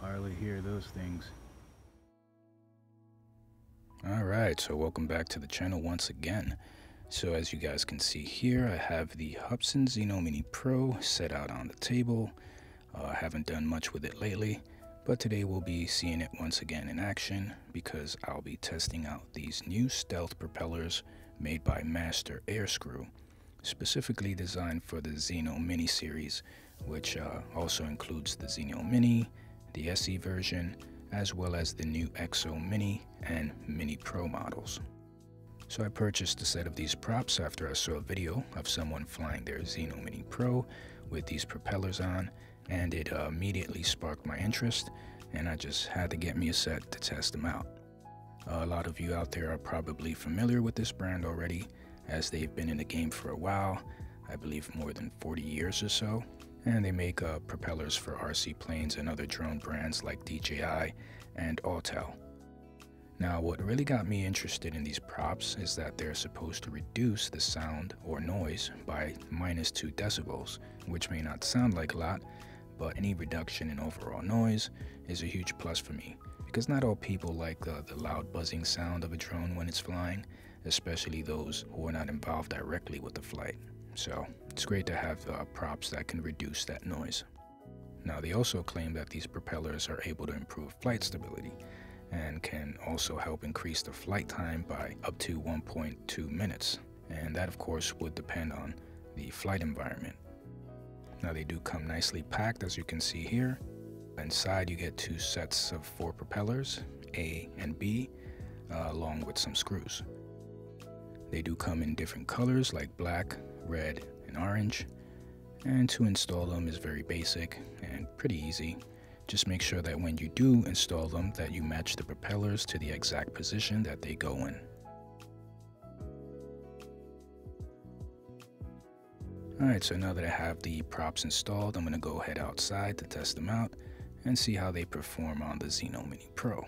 hardly hear those things. Alright, so welcome back to the channel once again. So as you guys can see here, I have the Hubsan Zino Mini Pro set out on the table. I haven't done much with it lately, but today we'll be seeing it once again in action because I'll be testing out these new stealth propellers made by Master Airscrew, specifically designed for the Zino Mini series, which also includes the Zino Mini, the SE version, as well as the new Zino Mini and Mini Pro models. So I purchased a set of these props after I saw a video of someone flying their Zino Mini Pro with these propellers on, and it immediately sparked my interest, and I just had to get me a set to test them out. A lot of you out there are probably familiar with this brand already, as they've been in the game for a while, I believe more than 40 years or so, and they make propellers for RC planes and other drone brands like DJI and Autel. Now, what really got me interested in these props is that they're supposed to reduce the sound or noise by -2 decibels, which may not sound like a lot, but any reduction in overall noise is a huge plus for me, because not all people like the loud buzzing sound of a drone when it's flying, especially those who are not involved directly with the flight. So it's great to have props that can reduce that noise. Now, they also claim that these propellers are able to improve flight stability and can also help increase the flight time by up to 1.2 minutes. And that, of course, would depend on the flight environment. Now, they do come nicely packed, as you can see here. Inside, you get 2 sets of 4 propellers, A and B, along with some screws. They do come in different colors like black, red, and orange. And to install them is very basic and pretty easy. Just make sure that when you do install them that you match the propellers to the exact position that they go in. Alright, so now that I have the props installed, I'm going to go head outside to test them out and see how they perform on the Zino Mini Pro.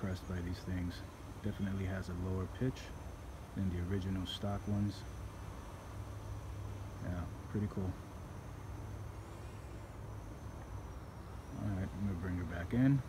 impressed by these things. Definitely has a lower pitch than the original stock ones. Yeah, pretty cool. Alright, I'm going to bring her back in.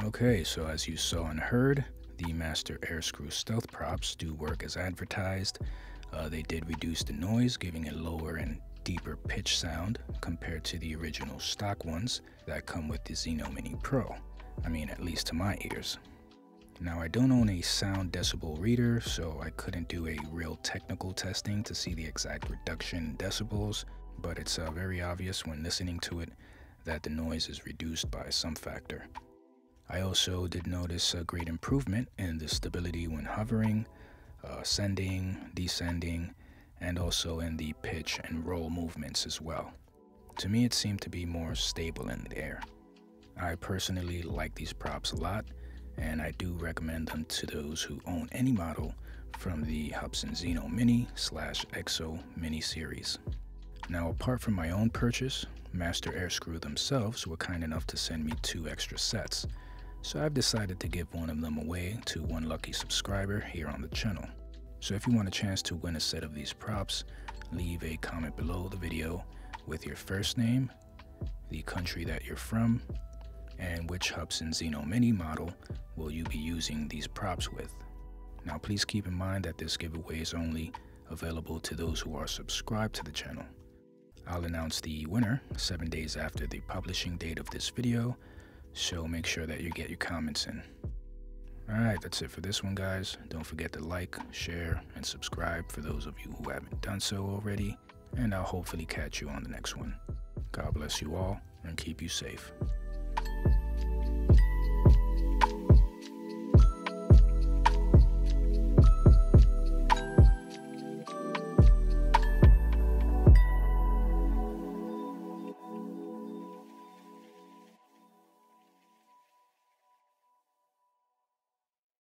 Okay, so as you saw and heard, the Master Airscrew stealth props do work as advertised. They did reduce the noise, giving a lower and deeper pitch sound compared to the original stock ones that come with the Zino Mini Pro. I mean, at least to my ears. Now, I don't own a sound decibel reader, so I couldn't do a real technical testing to see the exact reduction in decibels, but it's very obvious when listening to it that the noise is reduced by some factor. I also did notice a great improvement in the stability when hovering, ascending, descending, and also in the pitch and roll movements as well. To me, it seemed to be more stable in the air. I personally like these props a lot, and I do recommend them to those who own any model from the Hubsan Zino Mini /EXO Mini series. Now, apart from my own purchase, Master Airscrew themselves were kind enough to send me 2 extra sets. So I've decided to give one of them away to one lucky subscriber here on the channel. So if you want a chance to win a set of these props, leave a comment below the video with your first name, the country that you're from, and which Hubsan Zino Mini model will you be using these props with. Now please keep in mind that this giveaway is only available to those who are subscribed to the channel. I'll announce the winner 7 days after the publishing date of this video, so make sure that you get your comments in. Alright, that's it for this one, guys. Don't forget to like, share, and subscribe for those of you who haven't done so already, and I'll hopefully catch you on the next one. God bless you all, and keep you safe.